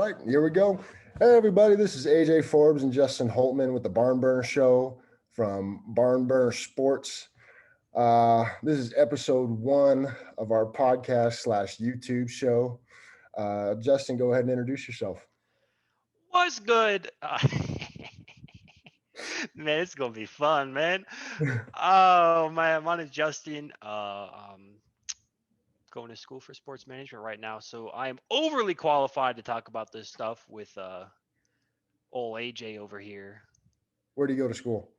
right, here we go. Hey, everybody, this is AJ Forbes and Justin Holtmann with the BarnBurner Show from BarnBurner Sports. This is episode 1 of our podcast / YouTube show. Justin, go ahead and introduce yourself. What's good? Man, it's gonna be fun, man. Oh man, my name's Justin. Going to school for sports management right now, so I am overly qualified to talk about this stuff with old AJ over here. Where do you go to school?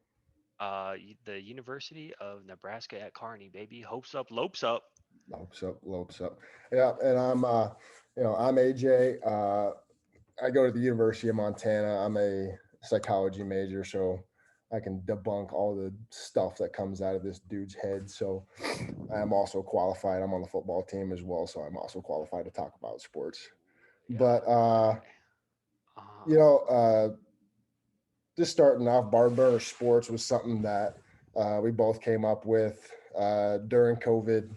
The University of Nebraska at Kearney, baby. Hopes up, lopes up. Lopes up. Yeah, and I'm AJ. I go to the University of Montana. I'm a psychology major, so I can debunk all the stuff that comes out of this dude's head. So I'm also qualified. I'm on the football team as well, so I'm also qualified to talk about sports. But just starting off, BarnBurner Sports was something that we both came up with during COVID.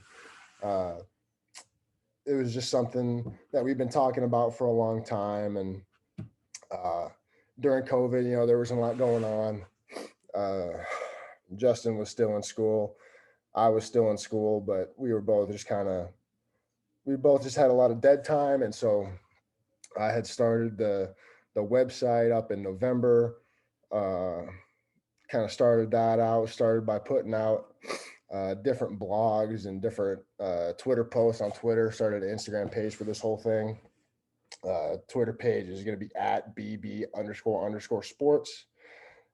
It was just something that we've been talking about for a long time, and during COVID, there was a lot going on. Justin was still in school. I was still in school, but we both just had a lot of dead time. And so I had started the website up in November, kind of started by putting out different blogs and different Twitter posts on Twitter, started an Instagram page for this whole thing. Twitter page is going to be at @BB__sports.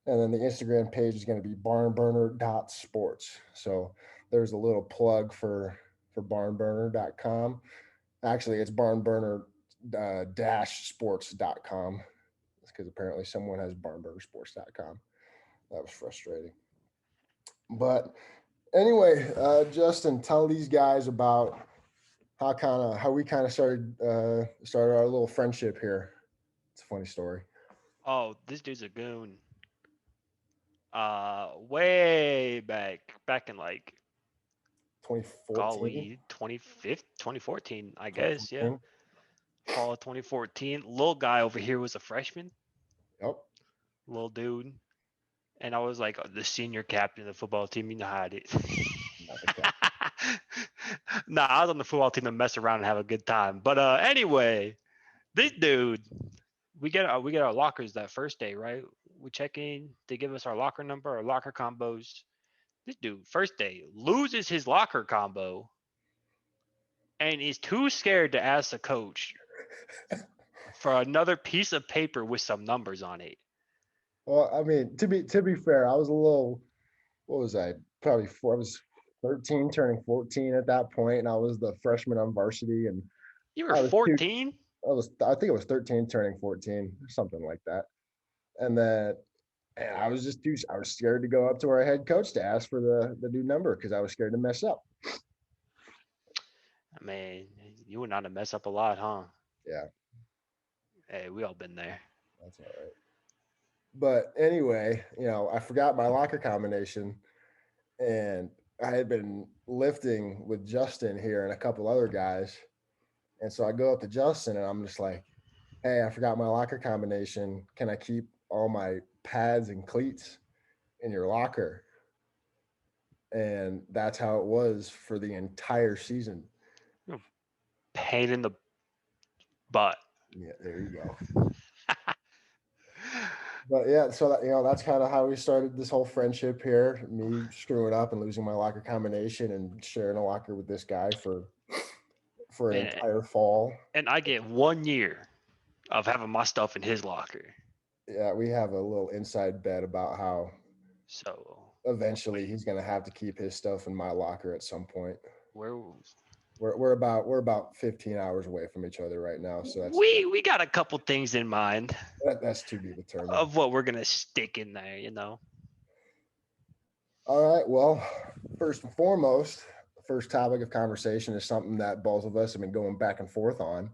And then the Instagram page is going to be BarnBurner.sports. So there's a little plug for BarnBurner.com. Actually, it's BarnBurner-sports.com. It's because apparently someone has BarnBurnerSports.com. That was frustrating. But anyway, Justin, tell these guys about how we started our little friendship here. It's a funny story. Oh, this dude's a goon. Way back in like 2014, 2014, I guess. Yeah, fall of 2014. Little guy over here was a freshman. Yep. Little dude, and I was like the senior captain of the football team. You know how it is. Nah, I was on the football team to mess around and have a good time. But anyway, this dude, we get our lockers that first day, right? We check in, they give us our locker number, our locker combos. This dude, first day, loses his locker combo and is too scared to ask the coach for another piece of paper with some numbers on it. Well, I mean, to be fair, I was a little, what was I? Probably four. I was 13, turning 14 at that point, and I was the freshman on varsity, and You were I was 14? I think it was 13, turning 14, something like that. And then I was scared to go up to our head coach to ask for the new number because I was scared to mess up. Man, you went on to mess up a lot, huh? Yeah. Hey, we all been there. That's all right. But anyway, I forgot my locker combination, and I had been lifting with Justin here and a couple other guys. And so I go up to Justin and I'm just like, hey, I forgot my locker combination. Can I keep all my pads and cleats in your locker? And that's how it was for the entire season. Pain in the butt. Yeah, there you go. But yeah, so that's kind of how we started this whole friendship here. Me screwing up and losing my locker combination and sharing a locker with this guy for an entire fall. And I get 1 year of having my stuff in his locker. Yeah, we have a little inside bet about how so eventually he's gonna have to keep his stuff in my locker at some point. We're about 15 hours away from each other right now, so that's we got a couple things in mind. That's to be determined of what we're gonna stick in there. All right. Well, first and foremost, the first topic of conversation is something that both of us have been going back and forth on.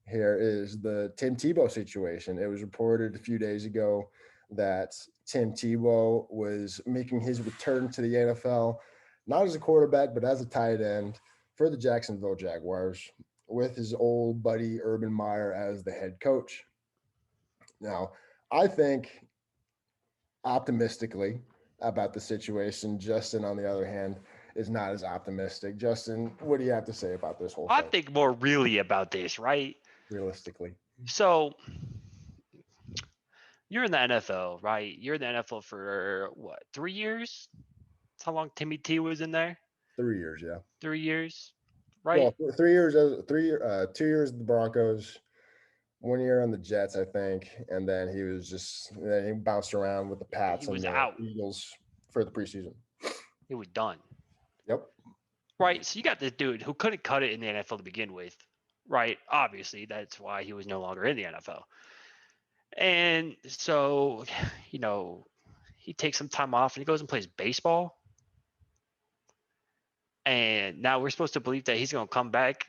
Here is the Tim Tebow situation. It was reported a few days ago that Tim Tebow was making his return to the NFL, not as a quarterback, but as a tight end for the Jacksonville Jaguars. with his old buddy Urban Meyer as the head coach. Now, I think optimistically about the situation. Justin, on the other hand, is not as optimistic. Justin, what do you have to say about this whole I thing, think more really about this, right? realistically? So you're in the NFL, right? You're in the NFL for what, 3 years? That's how long Timmy T was in there? 3 years, yeah. 3 years, right? Well, 3 years, 2 years the Broncos, 1 year on the Jets, I think, and then then he bounced around with the He Pats and was the out. Eagles for the preseason. He was done, Yep. right? So you got this dude who couldn't cut it in the NFL to begin with, right? Obviously, that's why he was no longer in the NFL. And so, you know, he takes some time off and he goes and plays baseball. And now we're supposed to believe that he's going to come back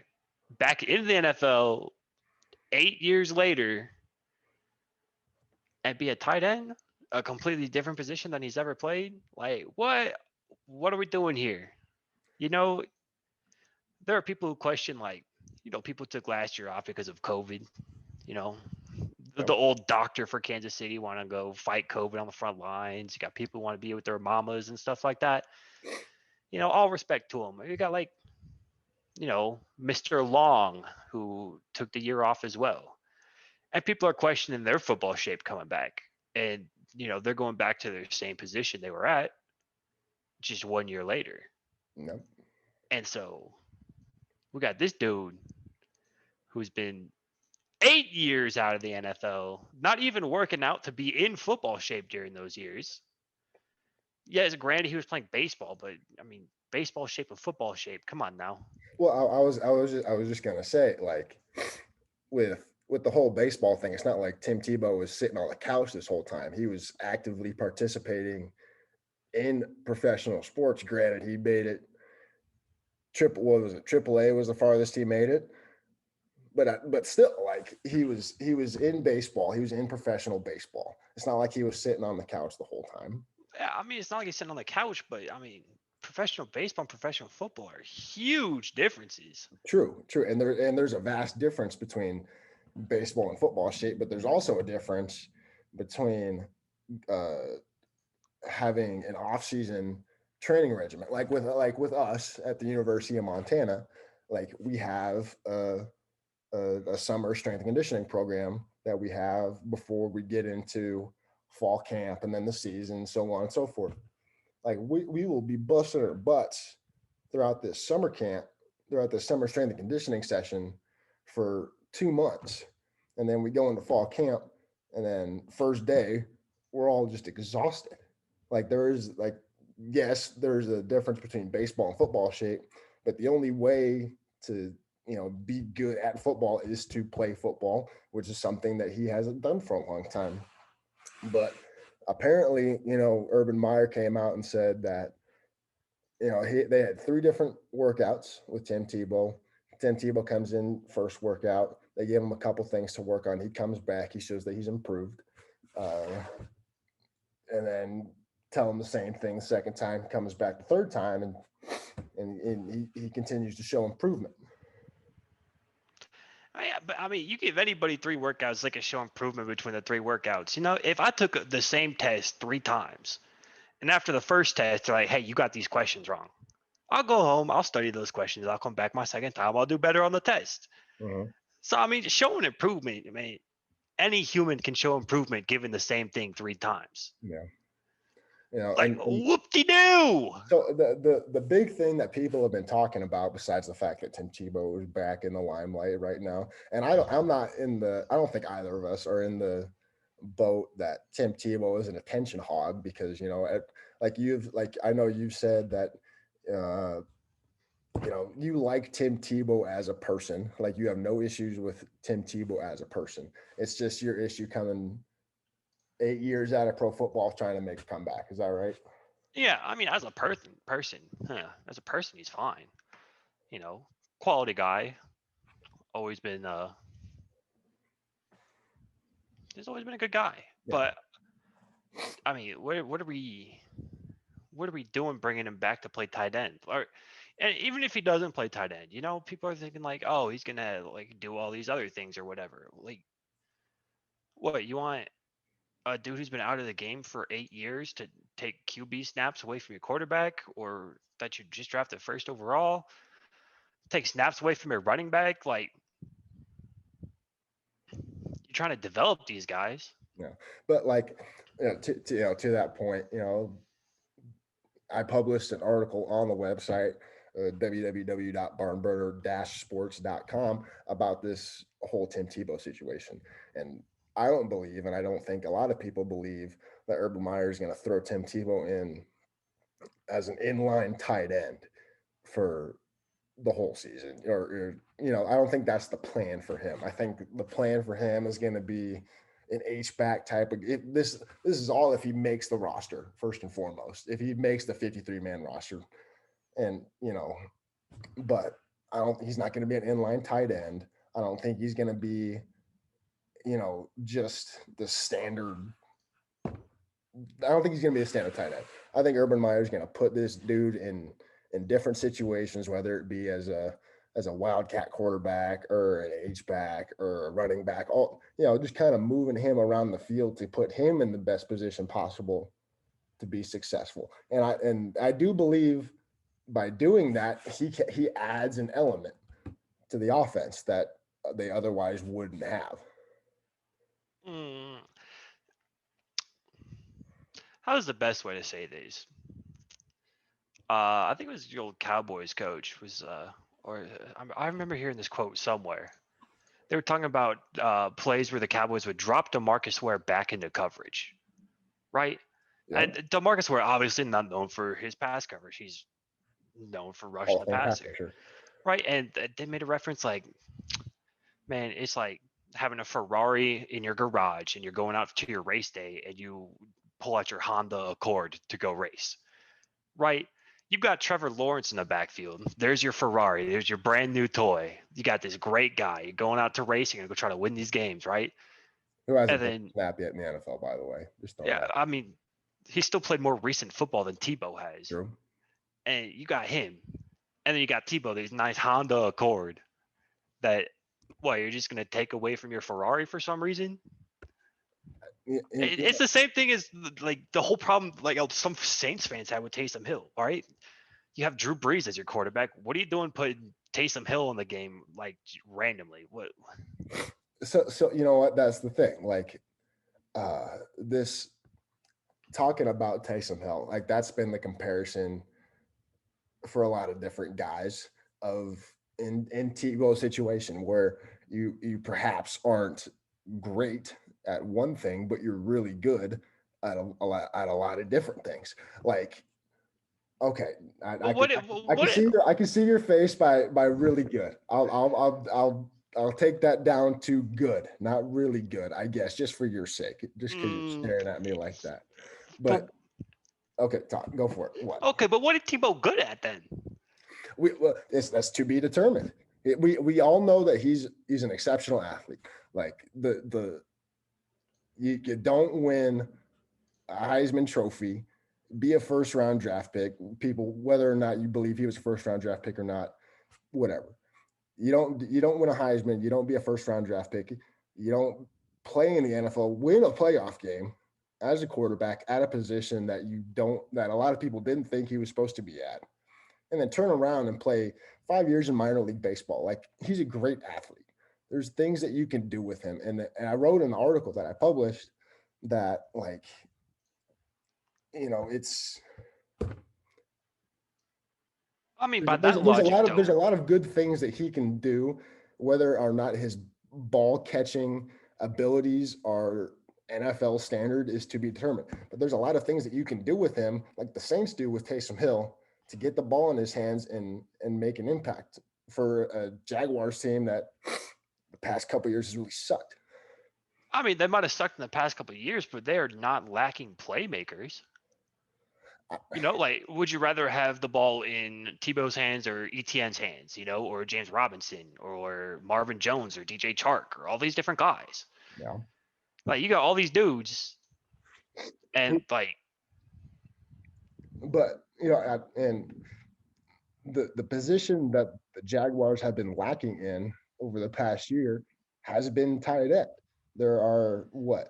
into the NFL 8 years later and be a tight end, a completely different position than he's ever played. Like, what are we doing here? You know, there are people who question, like, people took last year off because of COVID. You know, the Yep. old doctor for Kansas City want to go fight COVID on the front lines. You got people who want to be with their mamas and stuff like that. All respect to them. You got, like, Mr. Long, who took the year off as well. And people are questioning their football shape coming back. And, they're going back to their same position they were at just 1 year later. Yep. And so we got this dude who's been 8 years out of the NFL, not even working out to be in football shape during those years. Yeah, granted he was playing baseball, but I mean, baseball shape and football shape. Come on now. Well, I was just gonna say, like, with the whole baseball thing, it's not like Tim Tebow was sitting on the couch this whole time. He was actively participating in professional sports. Granted, he made it what was it? Triple A was the farthest he made it. But still, like, he was in baseball. He was in professional baseball. It's not like he was sitting on the couch the whole time. Yeah, I mean, it's not like he's sitting on the couch, but I mean, professional baseball and professional football are huge differences. True, true. And there's a vast difference between baseball and football shape, but there's also a difference between uh, having an off-season training regimen, like with us at the University of Montana. Like, we have a summer strength and conditioning program that we have before we get into fall camp and then the season, so on and so forth. Like, we will be busting our butts throughout this summer camp, throughout this summer strength and conditioning session for 2 months. And then we go into fall camp, and then first day, we're all just exhausted. Like, yes, there's a difference between baseball and football shape, but the only way to be good at football is to play football, which is something that he hasn't done for a long time. But apparently, Urban Meyer came out and said that they had 3 different workouts with Tim Tebow. Tim Tebow comes in first workout. They give him a couple things to work on. He comes back. He shows that he's improved, and then tell him the same thing second time. Comes back the third time, and he continues to show improvement. But I mean, you give anybody 3 workouts, they can show improvement between the 3 workouts. If I took the same test 3 times, and after the first test, they're like, "Hey, you got these questions wrong," I'll go home, I'll study those questions, I'll come back my second time, I'll do better on the test. Mm-hmm. So I mean, showing improvement. I mean, any human can show improvement given the same thing 3 times. Yeah. Like, And whoop-de-doo. so the big thing that people have been talking about, besides the fact that Tim Tebow is back in the limelight right now, and I don't think either of us are in the boat that Tim Tebow is an attention hog, because I know you've said that uh, you like Tim Tebow as a person, like you have no issues with Tim Tebow as a person. It's just your issue coming 8 years out of pro football trying to make a comeback. Is that right? Yeah, I mean, as a as a person, he's fine. Quality guy. Always been he's always been a good guy. Yeah. But I mean, what are we doing bringing him back to play tight end? Or And even if he doesn't play tight end, you know, people are thinking like, oh, he's gonna like do all these other things or whatever. Like, what you want a dude who's been out of the game for 8 years to take QB snaps away from your quarterback, or that you just drafted first overall, take snaps away from your running back? Like, you're trying to develop these guys. Yeah, but like, to that point, I published an article on the website, www.barnburner-sports.com, about this whole Tim Tebow situation. And I don't believe, and I don't think a lot of people believe, that Urban Meyer is going to throw Tim Tebow in as an inline tight end for the whole season. I don't think that's the plan for him. I think the plan for him is going to be an H-back type of this is all if he makes the roster, first and foremost. If he makes the 53-man roster, and but he's not going to be an inline tight end. I don't think he's going to be just the standard. I don't think he's going to be a standard tight end. I think Urban Meyer is going to put this dude in different situations, whether it be as a wildcat quarterback or an H-back or a running back, all just kind of moving him around the field to put him in the best position possible to be successful. And I do believe by doing that, he adds an element to the offense that they otherwise wouldn't have. Mm, how's the best way to say this? I think it was the old Cowboys coach I remember hearing this quote somewhere. They were talking about plays where the Cowboys would drop DeMarcus Ware back into coverage, right? And Yep. DeMarcus Ware obviously not known for his pass coverage. He's known for Hall rushing of the Fame pass passer, rusher. right? And they made a reference like, man, it's like having a Ferrari in your garage and you're going out to your race day and you pull out your Honda Accord to go race, right? You've got Trevor Lawrence in the backfield. There's your Ferrari. There's your brand new toy. You got this great guy. You're going out to race. You're going to go try to win these games, right? Who And hasn't played then, snap yet in the NFL, by the way? Just throwing yeah, that. I mean, he still played more recent football than Tebow has. True. And you got him. And then you got Tebow, this nice Honda Accord that, you're just going to take away from your Ferrari for some reason? It's the same thing as like the whole problem like some Saints fans had with Taysom Hill, all right? You have Drew Brees as your quarterback. What are you doing putting Taysom Hill in the game like randomly? What? So you know what? That's the thing. Like this talking about Taysom Hill, like that's been the comparison for a lot of different guys of in Tebow's situation where you perhaps aren't great at one thing, but you're really good at a lot of different things. Like, okay, Well, I can see your face by really good. I'll take that down to good, not really good, I guess, just for your sake, just because you're staring at me like that. but But okay, talk, go for it. What? okay, but what is Tebow good at then? That's to be determined. We all know that he's an exceptional athlete. Like you don't win a Heisman Trophy, be a first round draft pick. People, whether or not you believe he was a first round draft pick or not, whatever. You don't win a Heisman. You don't be a first round draft pick. You don't play in the NFL, win a playoff game as a quarterback at a position that a lot of people didn't think he was supposed to be at, and then turn around and play 5 years in minor league baseball. Like, he's a great athlete. There's things that you can do with him. And I wrote an article that I published that, like, it's I mean, by that there's a logic, lot of though, good things that he can do, whether or not his ball catching abilities are NFL standard is to be determined. But there's a lot of things that you can do with him, like the Saints do with Taysom Hill, to get the ball in his hands and make an impact for a Jaguars team that the past couple of years has really sucked. I mean, they might have sucked in the past couple of years, but they are not lacking playmakers. Like, would you rather have the ball in Tebow's hands or ETN's hands, or James Robinson or Marvin Jones or DJ Chark or all these different guys? Yeah. Like, you got all these dudes, and like, but and the position that the Jaguars have been lacking in over the past year has been tight end. There are what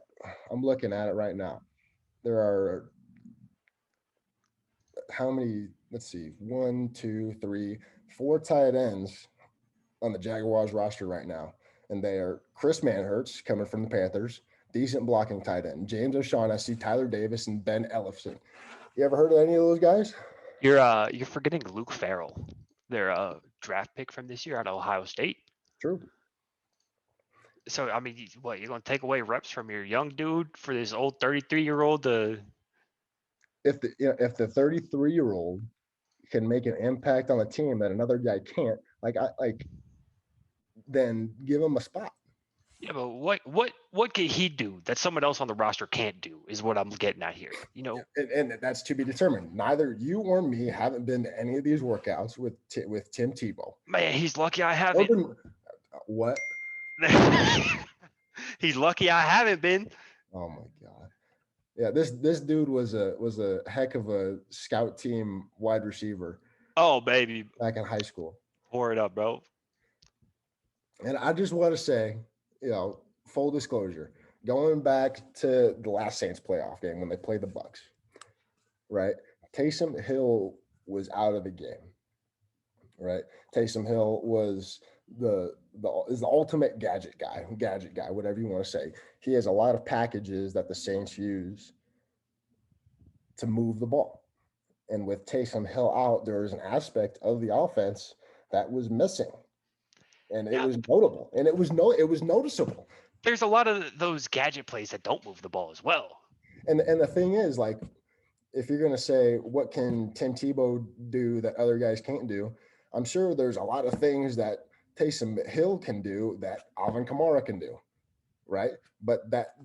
I'm looking at it right now. There are how many? Let's see, one, two, three, four tight ends on the Jaguars roster right now, and they are Chris Manhertz coming from the Panthers, decent blocking tight end. James O'Shaughnessy, Tyler Davis, and Ben Ellefson. You ever heard of any of those guys? You're forgetting Luke Farrell, their draft pick from this year out of Ohio State. True. So I mean, what, you're gonna take away reps from your young dude for this old 33-year-old to? If the 33-year-old can make an impact on a team that another guy can't, then give him a spot. Yeah, but what can he do that someone else on the roster can't do is what I'm getting at here. And that's to be determined. Neither you or me haven't been to any of these workouts with Tim Tebow. Man, he's lucky I haven't. What? He's lucky I haven't been. Oh my god. Yeah, this dude was a heck of a scout team wide receiver. Oh baby, back in high school. Pour it up, bro. And I just want to say, full disclosure, going back to the last Saints playoff game when they played the Bucks, right? Taysom Hill was out of the game, right? Taysom Hill was the ultimate gadget guy, whatever you want to say. He has a lot of packages that the Saints use to move the ball. And with Taysom Hill out, there was an aspect of the offense that was missing. And it was notable. And it was noticeable. There's a lot of those gadget plays that don't move the ball as well. And the thing is, like, if you're going to say, what can Tim Tebow do that other guys can't do? I'm sure there's a lot of things that Taysom Hill can do that Alvin Kamara can do, right? But that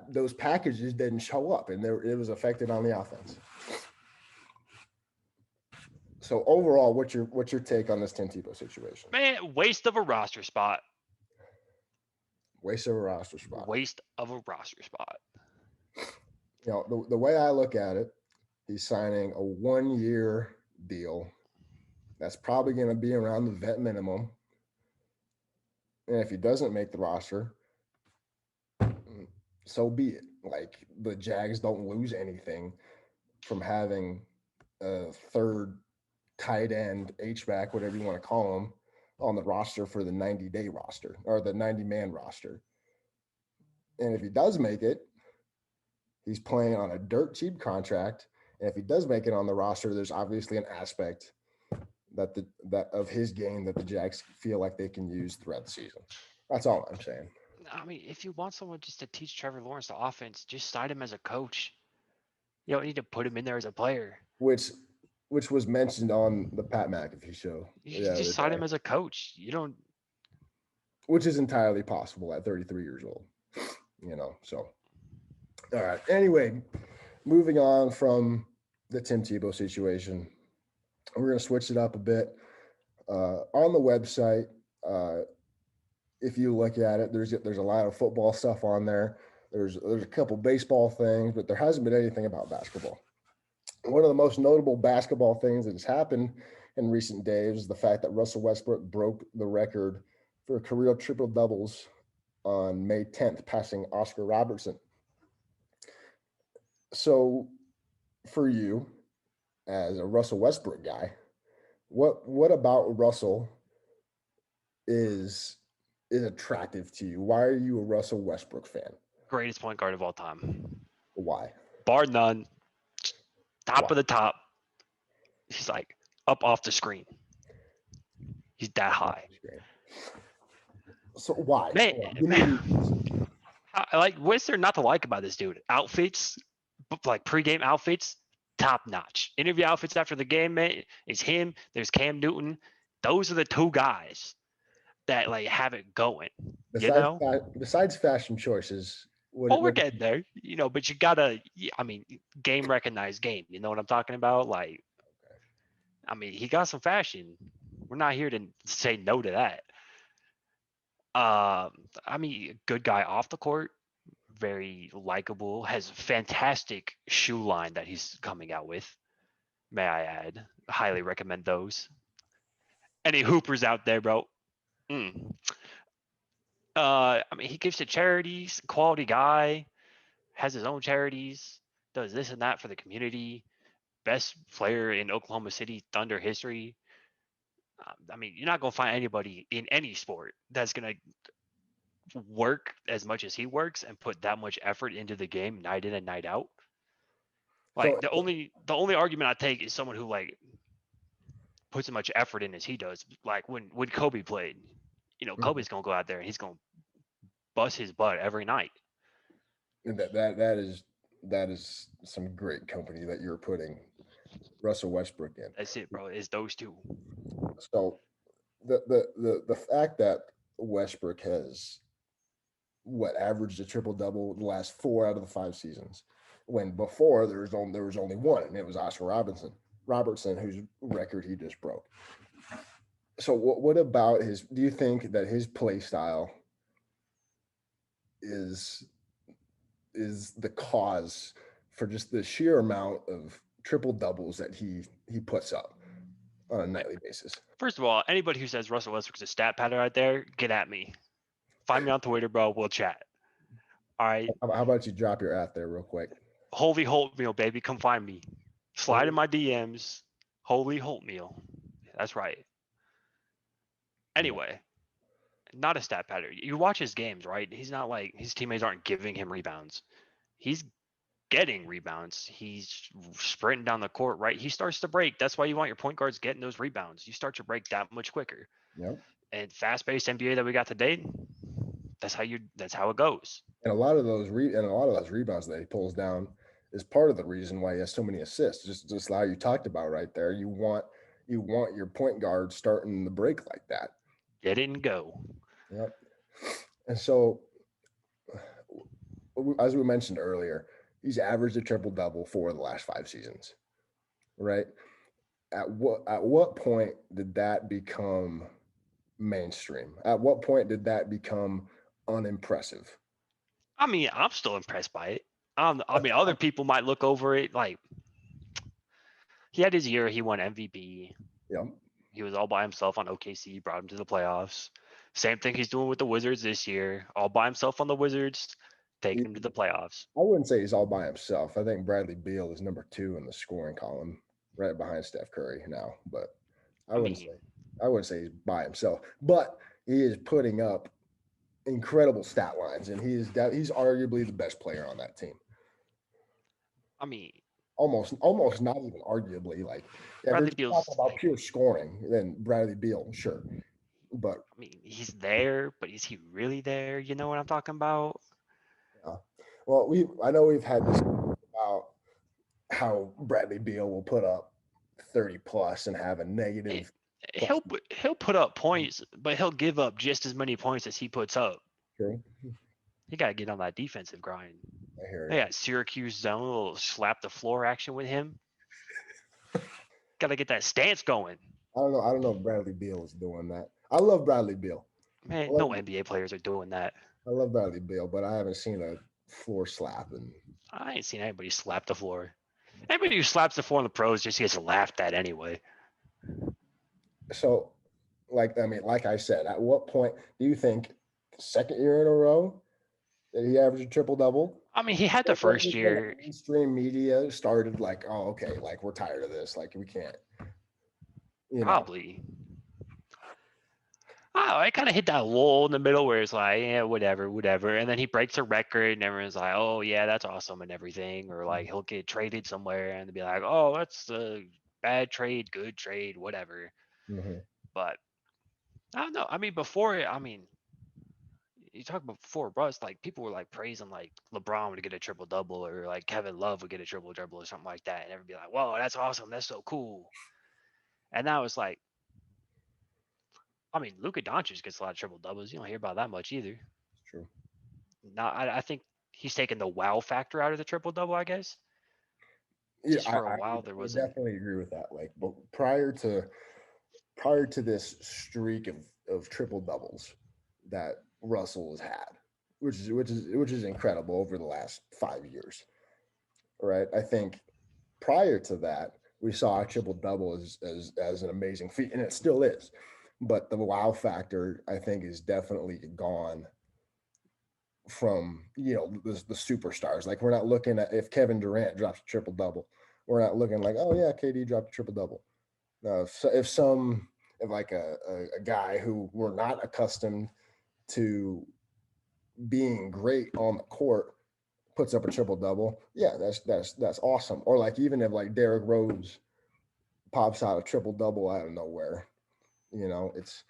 those packages didn't show up, and it was affected on the offense. So overall, what's your take on this Tim Tebow situation? Man, waste of a roster spot. Waste of a roster spot. Waste of a roster spot. The way I look at it, he's signing a 1-year deal. That's probably going to be around the vet minimum. And if he doesn't make the roster, so be it. Like, the Jags don't lose anything from having a third tight end, H-back, whatever you want to call him, on the roster for the 90-day roster or the 90-man roster. And if he does make it, he's playing on a dirt cheap contract. And if he does make it on the roster, there's obviously an aspect that of his game that the Jags feel like they can use throughout the season. That's all I'm saying. I mean, if you want someone just to teach Trevor Lawrence the offense, just sign him as a coach. You don't need to put him in there as a player. Which was mentioned on the Pat McAfee show. You just sign him as a coach. You don't. Which is entirely possible at 33 years old. So. All right. Anyway, moving on from the Tim Tebow situation, we're going to switch it up a bit. On the website, if you look at it, there's a lot of football stuff on there. There's a couple baseball things, but there hasn't been anything about basketball. One of the most notable basketball things that has happened in recent days is the fact that Russell Westbrook broke the record for career triple doubles on May 10th, passing Oscar Robertson. So, for you, as a Russell Westbrook guy, what about Russell is attractive to you? Why are you a Russell Westbrook fan? Greatest point guard of all time. Why? Bar none. Top of the top. He's like up off the screen. He's that high. So why? Man. Like, what's there not to like about this dude? Outfits, like pregame outfits, top notch. Interview outfits after the game, man, is him. There's Cam Newton. Those are the two guys that like have it going. Besides fashion choices. We're getting there, but you gotta. I mean, game recognized game. You know what I'm talking about? Like, I mean, he got some fashion. We're not here to say no to that. I mean, good guy off the court, very likable, has a fantastic shoe line that he's coming out with. may I add. Highly recommend those. Any hoopers out there, bro? Mm. I mean, he gives to charities, quality guy, has his own charities, does this and that for the community. Best player in Oklahoma City Thunder history. I mean, you're not gonna find anybody in any sport that's gonna work as much as he works and put that much effort into the game night in and night out. So Like the only argument I take is someone who like puts as much effort in as he does. Like when Kobe played, Kobe's gonna go out there and he's gonna bust his butt every night. that is some great company that you're putting Russell Westbrook in. That's it, bro. It's those two. So the fact that Westbrook has averaged a triple double the last 4 out of the 5 seasons, when before there was only one, and it was Oscar Robertson, whose record he just broke. So what about his? Do you think that his play style is the cause for just the sheer amount of triple doubles that he puts up on a nightly basis? First of all, anybody who says Russell Westbrook's a stat pattern out there, get at me. Find me on Twitter, bro. We'll chat. All right. How about you drop your at there real quick? Holy Holtmeal, baby. Come find me. Slide in my DMs. Holy Holtmeal. That's right. Anyway, not a stat pattern. You watch his games, right? He's not like his teammates aren't giving him rebounds. He's getting rebounds. He's sprinting down the court, right? He starts to break. That's why you want your point guards getting those rebounds. You start to break that much quicker. Yep. And fast-paced NBA that we got today, that's how it goes. And a lot of those rebounds that he pulls down is part of the reason why he has so many assists. Just like you talked about right there. You want your point guard starting the break like that. Get it and go. Yep. And so, as we mentioned earlier, he's averaged a triple double for the last 5 seasons. Right. At what point did that become mainstream? At what point did that become unimpressive? I mean, I'm still impressed by it. I mean, other people might look over it like he had his year. He won MVP. Yeah. He was all by himself on OKC. Brought him to the playoffs. Same thing he's doing with the Wizards this year. All by himself on the Wizards, taking him to the playoffs. I wouldn't say he's all by himself. I think Bradley Beal is number 2 in the scoring column, right behind Steph Curry now. But I wouldn't say he's by himself. But he is putting up incredible stat lines, and he's arguably the best player on that team. I mean, almost not even arguably. Like, if you're talking about pure scoring, then Bradley Beal, sure. But I mean, he's there, but is he really there? You know what I'm talking about? Yeah. Well, I know we've had this about how Bradley Beal will put up 30 plus and have a negative. He'll put up points, but he'll give up just as many points as he puts up. True. You gotta get on that defensive grind. I hear you. Yeah, Syracuse zone, a little slap the floor action with him. Gotta get that stance going. I don't know if Bradley Beal is doing that. I love Bradley Beal. Man, no NBA players are doing that. I love Bradley Beal, but I haven't seen a floor slap. I ain't seen anybody slap the floor. Anybody who slaps the floor in the pros just gets laughed at anyway. So, like I said, at what point do you think second year in a row that he averaged a triple double? I mean, he had the first year. Mainstream media started like, oh, okay, like we're tired of this. Like we can't. Probably. I kind of hit that lull in the middle where it's like, yeah, whatever. And then he breaks a record and everyone's like, oh, yeah, that's awesome and everything. Or like he'll get traded somewhere and they'll be like, oh, that's a bad trade, good trade, whatever. Mm-hmm. But I don't know. I mean, you talk about before Russ, like people were like praising like LeBron would get a triple double or like Kevin Love would get a triple double or something like that. And everybody be like, whoa, that's awesome. That's so cool. And now it's like, I mean, Luka Doncic gets a lot of triple doubles. You don't hear about that much either. It's true. Now, I think he's taken the wow factor out of the triple double, I guess. Yeah, just for a while there was. I definitely agree with that. Like, but prior to this streak of triple doubles that Russell has had, which is incredible over the last 5 years. Right? I think prior to that, we saw a triple double as an amazing feat, and it still is. But the wow factor, I think, is definitely gone from the superstars. Like we're not looking at if Kevin Durant drops a triple double, we're not looking like, oh yeah, KD dropped a triple double. No, if like a guy who we're not accustomed to being great on the court puts up a triple double, yeah, that's awesome. Or like even if like Derrick Rose pops out a triple double out of nowhere, it's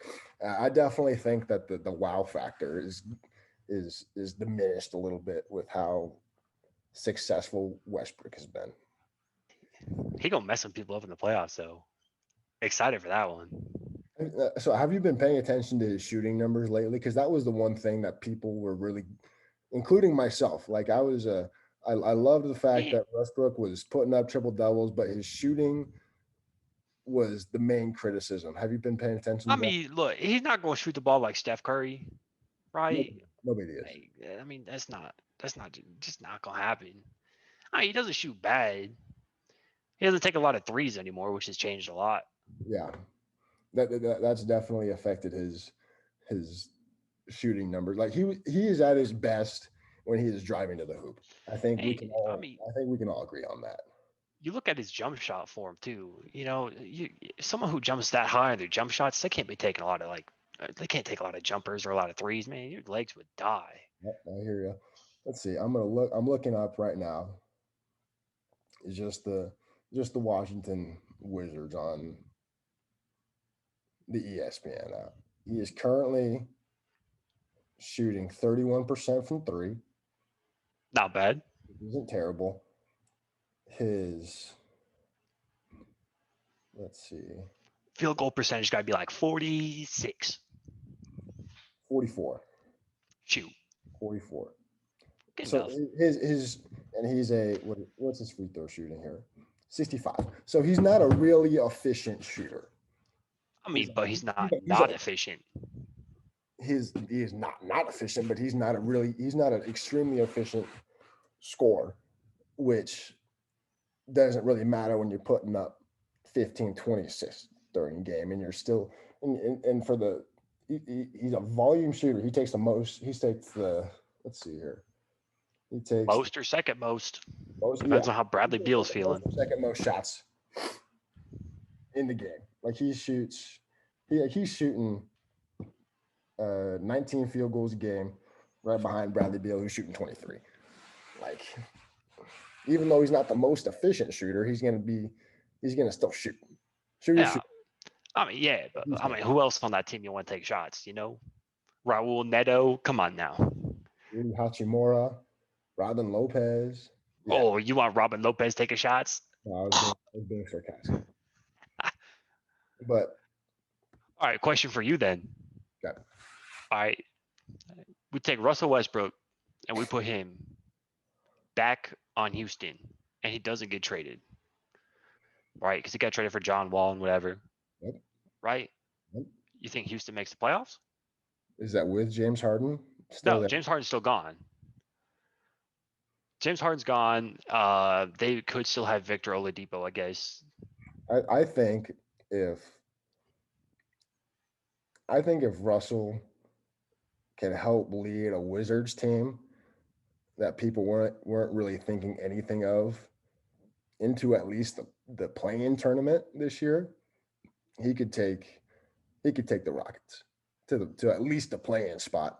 I definitely think that the wow factor is diminished a little bit with how successful Westbrook has been. He gonna mess some people up in the playoffs, so excited for that one. So have you been paying attention to his shooting numbers lately? Because that was the one thing that people were really, including myself. Like I loved the fact He, that Westbrook was putting up triple doubles, but his shooting was the main criticism. Have you been paying attention I to that? mean, look, he's not gonna shoot the ball like Steph Curry, right? Nobody is. Like, I mean, that's not just not gonna happen. I mean, he doesn't shoot bad. He doesn't take a lot of threes anymore, which has changed a lot. Yeah, that's definitely affected his shooting numbers. Like he is at his best when he is driving to the hoop. Hey, I mean, I think we can all agree on that. you look at his jump shot form too. Someone who jumps that high on their jump shots, they can't be taking a lot of they can't take a lot of jumpers or a lot of threes. Man, your legs would die. Yep, I hear you. Let's see. I'm looking up right now. It's just the Washington Wizards on the ESPN app. He is currently shooting 31% from three, Not bad. which isn't terrible. His let's see, Field goal percentage got to be like 46. 44. Shoot, 44. good So enough. his and he's what's his free throw shooting here? 65. So he's not a really efficient shooter. I mean, but he's He's a not efficient. he is not efficient, but he's not an extremely efficient scorer, which doesn't really matter when you're putting up 15, 20 assists during a game and you're still and for the he's a volume shooter. He takes the most. He takes the let's see here. He takes Most or second most. most. Yeah, Depends on how Bradley Beal's most feeling. second most shots in the game. Like he shoots. He's shooting 19 field goals a game, right behind Bradley Beal, who's shooting 23. Like, even though he's not the most efficient shooter, he's gonna still shoot. Yeah. Shoot. I mean, yeah, but I mean, who else on that team you want to take shots? Raul Neto. Come on now. Rudy Hachimura, Robin Lopez. Yeah. Oh, you want Robin Lopez taking shots? No, I was being sarcastic. But all right, question for you then. Okay. All right, we take Russell Westbrook and we put him back on Houston, and he doesn't get traded, right? Because he got traded for John Wall and whatever, Yep. right? Yep. You think Houston makes the playoffs? Is that with James Harden? No, there? James Harden's still gone. James Harden's gone. They could still have Victor Oladipo, I guess. I think if Russell can help lead a Wizards team that people weren't really thinking anything of into at least the play-in tournament this year, he could take the Rockets to at least the play-in spot.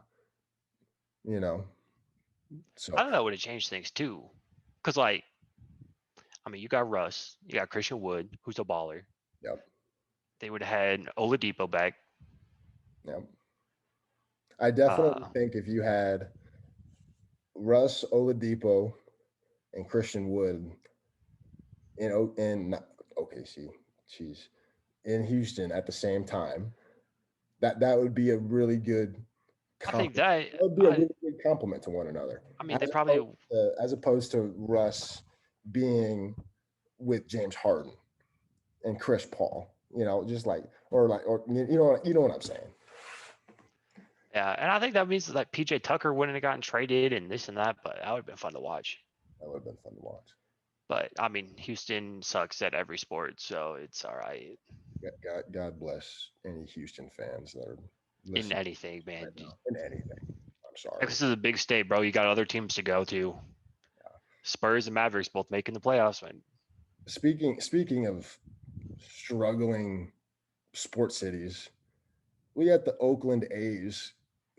So I think that would have changed things too, because you got Russ, you got Christian Wood, who's a baller. Yep. They would have had Oladipo back. Yep. I definitely think if you had Russ, Oladipo, and Christian Wood in OKC, in Houston at the same time, that would be a really good compliment. I think that would be a really good compliment to one another. I mean, they probably as opposed to Russ being with James Harden and Chris Paul, just or you know what I'm saying. Yeah, and I think that means that PJ Tucker wouldn't have gotten traded and this and that, but that would have been fun to watch. That would have been fun to watch. But I mean, Houston sucks at every sport, so it's all right God bless any Houston fans that are in listening anything, man. right now in anything. I'm sorry. This is a big state, bro. You got other teams to go to. Spurs and Mavericks both making the playoffs, man. Speaking of struggling sports cities, we got the Oakland A's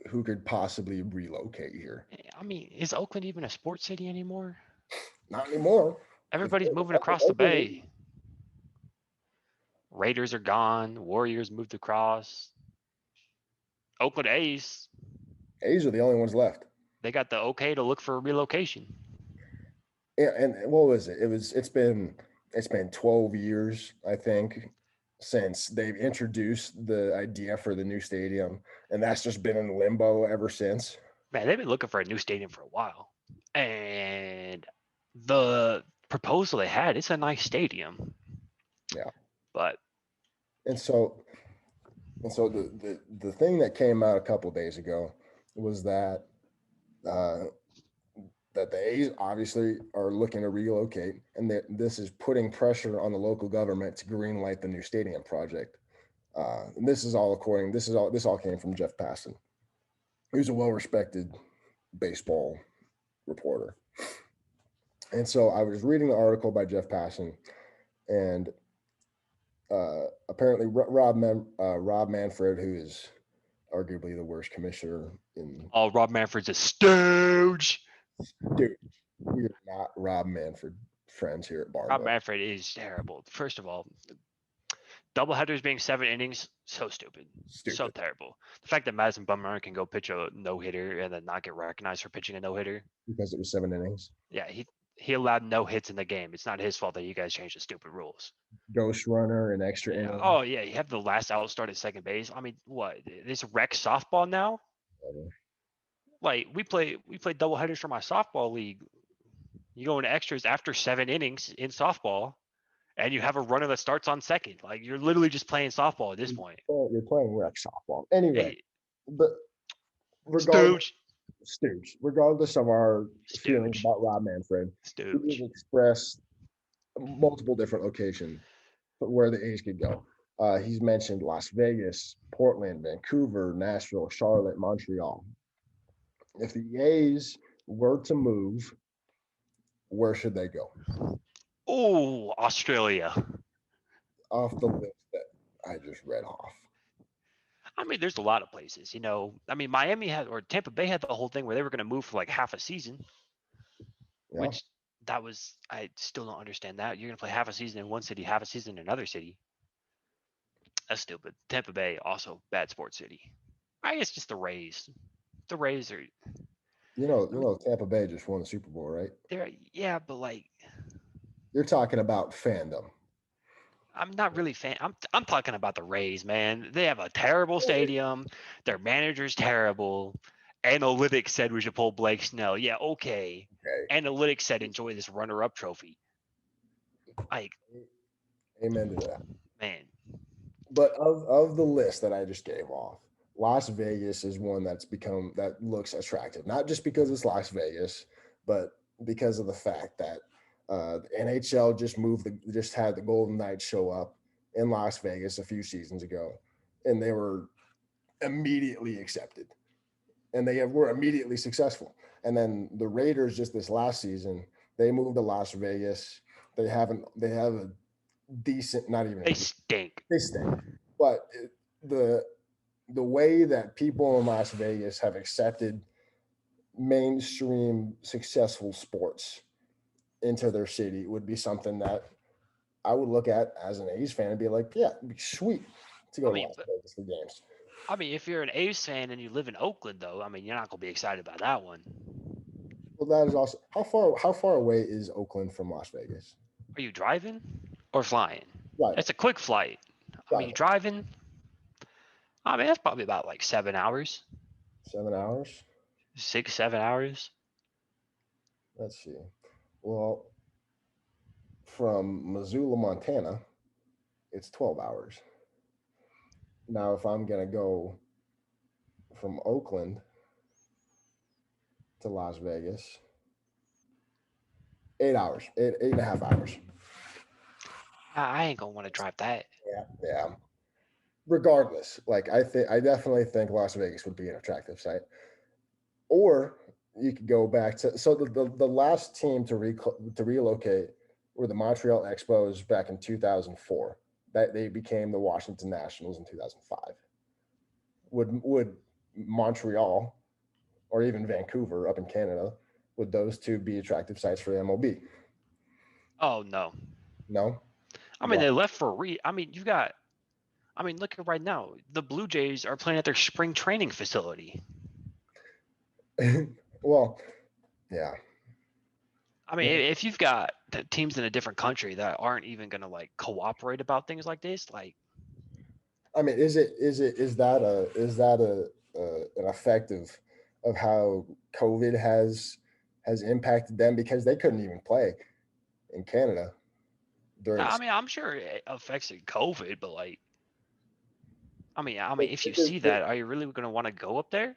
who could possibly relocate here. I mean, is Oakland even a sports city anymore? Not anymore. Everybody's moving across the Oakland bay. Raiders are gone. Warriors moved across. Oakland A's, A's are the only ones left. they got the okay to look for a relocation. Yeah, and what was it? It's been 12 years, I think, since they've introduced the idea for the new stadium, and that's just been in limbo ever since. Man, they've been looking for a new stadium for a while. And the proposal they had, it's a nice stadium. Yeah. But And so the thing that came out a couple days ago was that uh, that the A's obviously are looking to relocate, and that this is putting pressure on the local government to greenlight the new stadium project. And this all came from Jeff Passan, who's a well-respected baseball reporter. And so I was reading the article by Jeff Passan, and apparently Rob Manfred, who is arguably the worst commissioner in. oh, Rob Manfred's a stooge. Dude, we are not Rob Manfred friends here at Rob BarnBurner. Manfred is terrible. First of all, doubleheaders being 7 innings, so stupid. So terrible. The fact that Madison Bumgarner can go pitch a no-hitter and then not get recognized for pitching a no-hitter. Because it was 7 innings. Yeah, he allowed no hits in the game. It's not his fault that you guys changed the stupid rules. Ghost runner and extra inning. Oh yeah, you have the last out start at second base. I mean, what? This rec softball now? Like we play double headers for my softball league. You go into extras after 7 innings in softball, and you have a runner that starts on second. Like you're literally just playing softball at this point. You're playing rec softball anyway. Hey, but regardless of our feelings about Rob Manfred, he has expressed multiple different locations where the A's could go. He's mentioned Las Vegas, Portland, Vancouver, Nashville, Charlotte, Montreal. If the A's were to move, where should they go? Oh, Australia. Off the list that I just read off. I mean, there's a lot of places. You know, I mean, Miami had, or Tampa Bay had the whole thing where they were going to move for like half a season, which that was, I still don't understand that. You're going to play half a season in one city, half a season in another city. That's stupid. Tampa Bay, also bad sports city. I guess just the Rays. The Rays are. You know, Tampa Bay just won the Super Bowl, right? Yeah, but like. You're talking about fandom. I'm not really fan. I'm talking about the Rays, man. They have a terrible stadium. Their manager's terrible. Analytics said we should pull Blake Snell. Yeah, okay. Analytics said enjoy this runner-up trophy. Like, amen to that, man. But of the list that I just gave off, Las Vegas is one that looks attractive, not just because it's Las Vegas, but because of the fact that the NHL just had the Golden Knights show up in Las Vegas a few seasons ago, and they were immediately accepted, and they were immediately successful. And then the Raiders just this last season, they moved to Las Vegas. They have a decent, not even they stink. But the way that people in Las Vegas have accepted mainstream successful sports into their city would be something that I would look at as an A's fan and be like, yeah, it'd be sweet to go to Las Vegas for games. I mean, if you're an A's fan and you live in Oakland, though, I mean, you're not gonna be excited about that one. Well, that is also how far away is Oakland from Las Vegas? Are you driving or flying? Right. It's a quick flight. I mean, driving. I mean, that's probably about like 7 hours. 7 hours? 6, 7 hours. Let's see. Well, from Missoula, Montana, it's 12 hours. Now, if I'm going to go from Oakland to Las Vegas, 8 hours, 8.5 hours. I ain't gonna want to drive that. Yeah. Regardless, like I definitely think Las Vegas would be an attractive site. Or you could go back to the last team to relocate were the Montreal Expos back in 2004. That they became the Washington Nationals in 2005. Would Montreal or even Vancouver up in Canada, would those two be attractive sites for the MLB? Oh no. No. I mean, Well, they left for I mean, you've got. I mean, look at right now. The Blue Jays are playing at their spring training facility. well, yeah. I mean, if you've got teams in a different country that aren't even gonna like cooperate about things like this, like. I mean, is that an effect of how COVID has impacted them because they couldn't even play in Canada during I this. mean, I'm sure it affects COVID, but like, I mean, if you see It- that, are you really gonna want to go up there?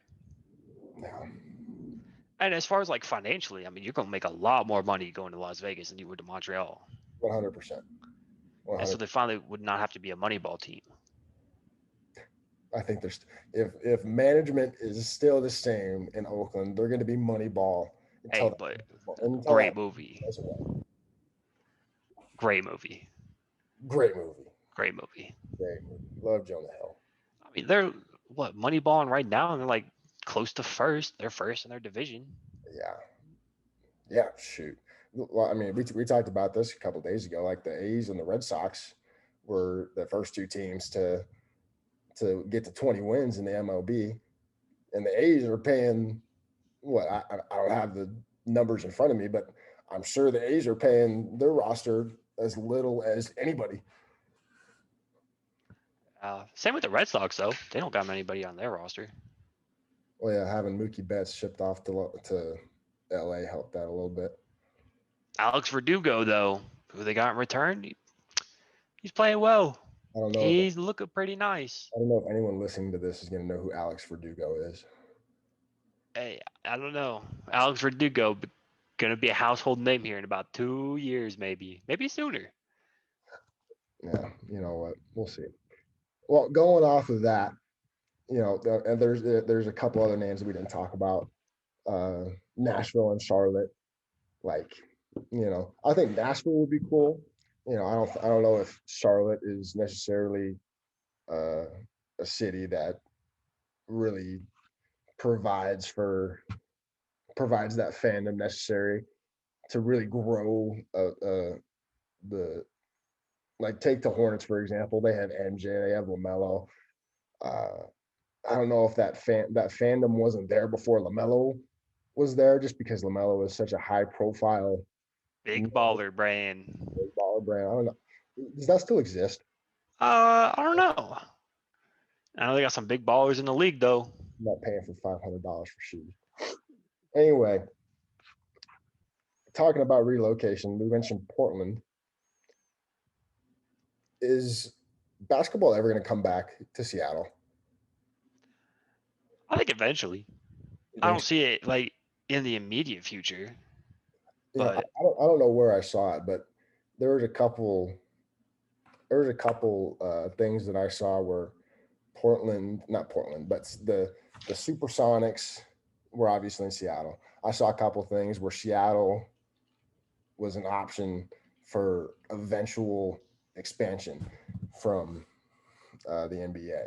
no, And as far as like financially, I mean, you're gonna make a lot more money going to Las Vegas than you would to Montreal. 100%. And so 100. they finally would not have to be a Moneyball team. I think there's if management is still the same in Oakland, they're going to be Moneyball Hey, until but until that great movie, goes away. great movie, Great movie. great movie. Great movie. Love Jonah Hill. I mean, they're what Moneyballing right now, and they're like close to first. They're first in their division. Yeah. Yeah. Shoot. Well, I mean, we talked about this a couple days ago. Like the A's and the Red Sox were the first two teams to get to 20 wins in the MLB, and the A's are paying what I don't have the numbers in front of me, but I'm sure the A's are paying their roster as little as anybody. Same with the Red Sox, though. They don't got anybody on their roster. Well, yeah, having Mookie Betts shipped off to LA helped that a little bit. Alex Verdugo, though, who they got in return, he's playing well. I don't know if He's looking pretty nice. I don't know if anyone listening to this is going to know who Alex Verdugo is. Hey, I don't know. Alex Verdugo gonna be a household name here in about 2 years, maybe sooner. Yeah, you know what? We'll see. Well, going off of that, and there's a couple other names that we didn't talk about. Nashville and Charlotte. Like, I think Nashville would be cool. I don't know if Charlotte is necessarily uh, a city that really provides that fandom necessary to really grow the like take the Hornets for example. They have MJ, they have LaMelo. Uh, I don't know if that fandom wasn't there before LaMelo was there, just because LaMelo is such a high profile Big baller brand. baller brand. I don't know. Does that still exist? I don't know. I know they got some big ballers in the league, though. I'm not paying for $500 for shoes. Anyway, talking about relocation, we mentioned Portland. Is basketball ever going to come back to Seattle? I think eventually. You I think don't see it like in the immediate future, but I don't know where I saw it, but there was a couple things that I saw where not Portland, but the Supersonics were obviously in Seattle. I saw a couple things where Seattle was an option for eventual expansion from the NBA.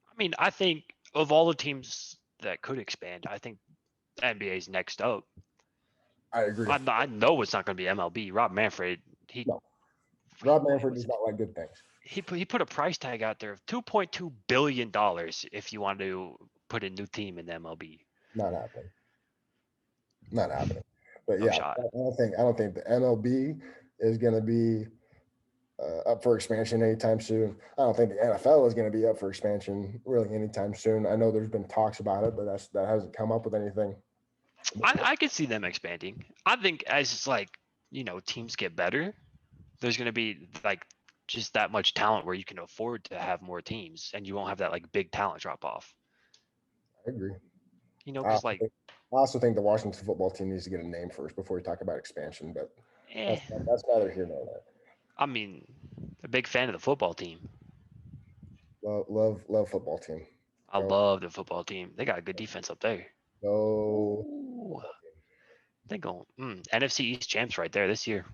I mean, I think of all the teams that could expand, I think NBA's next up. I agree. I know it's not going to be MLB. Rob Manfred, No, Rob Manfred was does not like good things. he put a price tag out there of $2.2 billion if you want to put a new team in the MLB. Not happening. Not happening. But No yeah, shot. I don't think the MLB is going to be up for expansion anytime soon. I don't think the NFL is going to be up for expansion really anytime soon. I know there's been talks about it, but that hasn't come up with anything. I could see them expanding. I think as it's like teams get better, there's going to be like just that much talent where you can afford to have more teams, and you won't have that like big talent drop off. I agree. You know, I because like I also think the Washington football team needs to get a name first before we talk about expansion, but Eh, that's neither here nor there. I mean, a big fan of the football team. Love football team. I love the football team. They got a good defense up there. Go. Ooh, they go NFC East champs right there this year.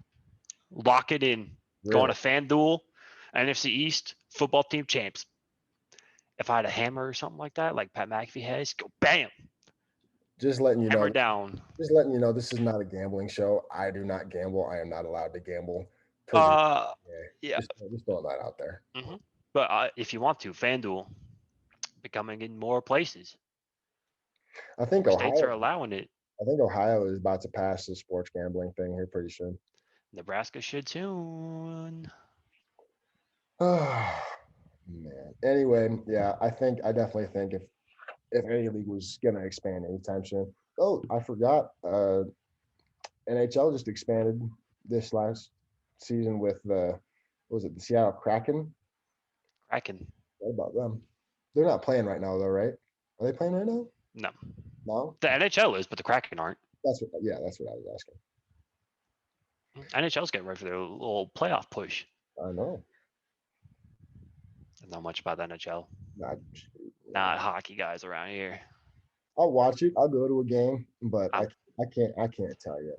Lock it in. Going Really? to FanDuel, NFC East football team champs. If I had a hammer or something like that, like Pat McAfee has, go bam, Just letting you hammer know. down. Just letting you know, this is not a gambling show. I do not gamble. I am not allowed to gamble. Uh, Yeah, yeah. just throwing that out there. Mm-hmm. But if you want to, FanDuel becoming in more places. I think More states Ohio. are allowing it. I think Ohio is about to pass the sports gambling thing here pretty soon. Nebraska should soon. Oh man. Anyway, yeah, I definitely think if any league was gonna expand anytime soon. Oh, I forgot. NHL just expanded this last season with what was it, the Seattle Kraken? Kraken. What about them? They're not playing right now though, right? Are they playing right now? No. No? The NHL is, but the Kraken aren't. That's what I was asking. NHL's getting ready for their little playoff push. I know. Don't know much about the NHL. Not, Not hockey guys around here. I'll watch it. I'll go to a game, but I'm, I can't tell you.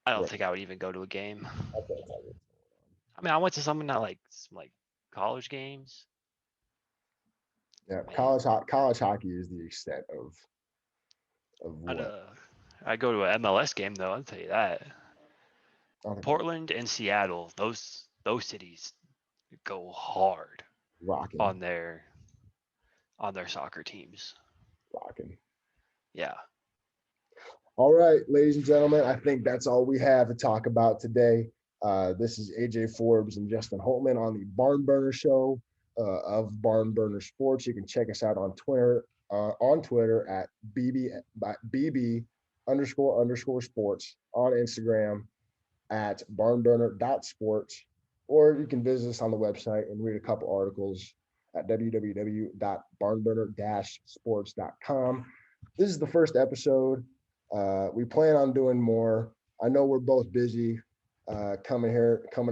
I don't What, think I would even go to a game. I can't tell you. I mean, I went to some like college games. Yeah, Man, college hockey is the extent of I'd, what. I'd go to an MLS game though. I'll tell you that. I don't think Portland and Seattle, those cities go hard rocking, on their soccer teams. rocking. Yeah. All right, ladies and gentlemen, I think that's all we have to talk about today. This is AJ Forbes and Justin Holtmann on the BarnBurner Show of BarnBurner Sports. You can check us out on Twitter at bb__sports, on Instagram at barnburner.sports, or you can visit us on the website and read a couple articles at www.barnburner-sports.com. This is the first episode. We plan on doing more. I know we're both busy coming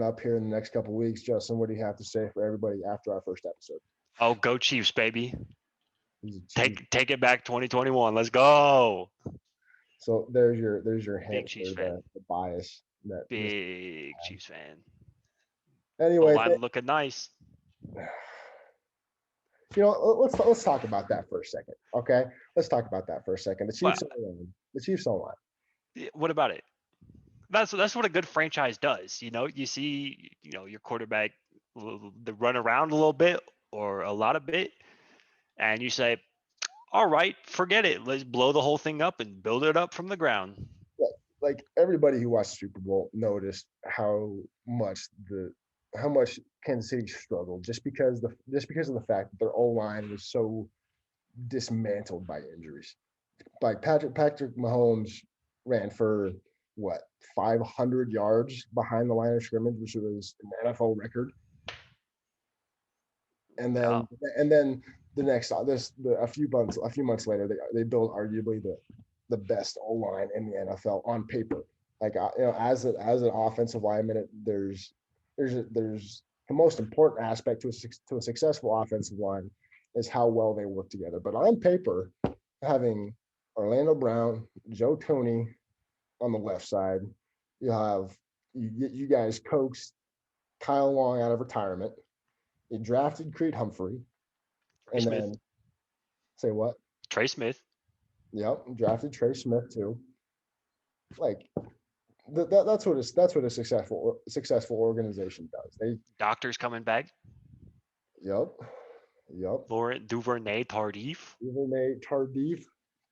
up here in the next couple of weeks. Justin, what do you have to say for everybody after our first episode? Oh, go Chiefs, baby. Take it back 2021. Let's go. So there's your hint Big Chiefs for fan. the bias. Big Chiefs fan. Anyway, line looking nice. You know, let's talk about that for a second. Okay, let's talk about that for a second. The Chiefs don't line. What about it? That's what a good franchise does. You know, you see, your quarterback the run around a little bit or a lot of bit, and you say, all right, forget it. Let's blow the whole thing up and build it up from the ground. Yeah, like everybody who watched Super Bowl noticed how much Kansas City struggled just because of the fact that their O line was so dismantled by injuries. Like Patrick Mahomes ran for what 500 yards behind the line of scrimmage, which was an NFL record. And then a few months later, they built arguably the best O line in the NFL on paper. Like as an offensive lineman, there's the most important aspect to a successful offensive line is how well they work together. But on paper, having Orlando Brown, Joe Thuney on the left side, you guys coaxed Kyle Long out of retirement. You drafted Creed Humphrey, Trey Smith. Then say what? Trey Smith. Yep, drafted Trey Smith too. Like that's what a successful organization does. Doctors coming back. Yep. Laurent Duvernay-Tardif.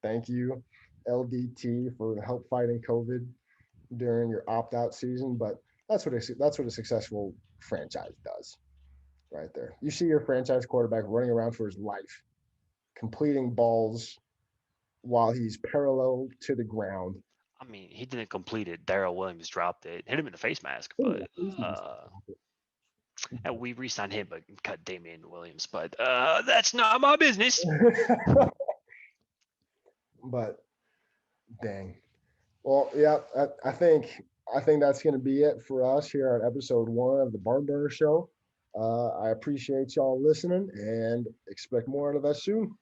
Thank you, LDT, for help fighting COVID during your opt-out season. But that's what a successful franchise does, right there. You see your franchise quarterback running around for his life, completing balls while he's parallel to the ground. I mean, he didn't complete it. Darrell Williams dropped it, hit him in the face mask, but and we re-signed him, but cut Damian Williams. But that's not my business. But Dang. Well, yeah, I think that's going to be it for us here on episode 1 of the BarnBurner Show. I appreciate y'all listening and expect more out of us soon.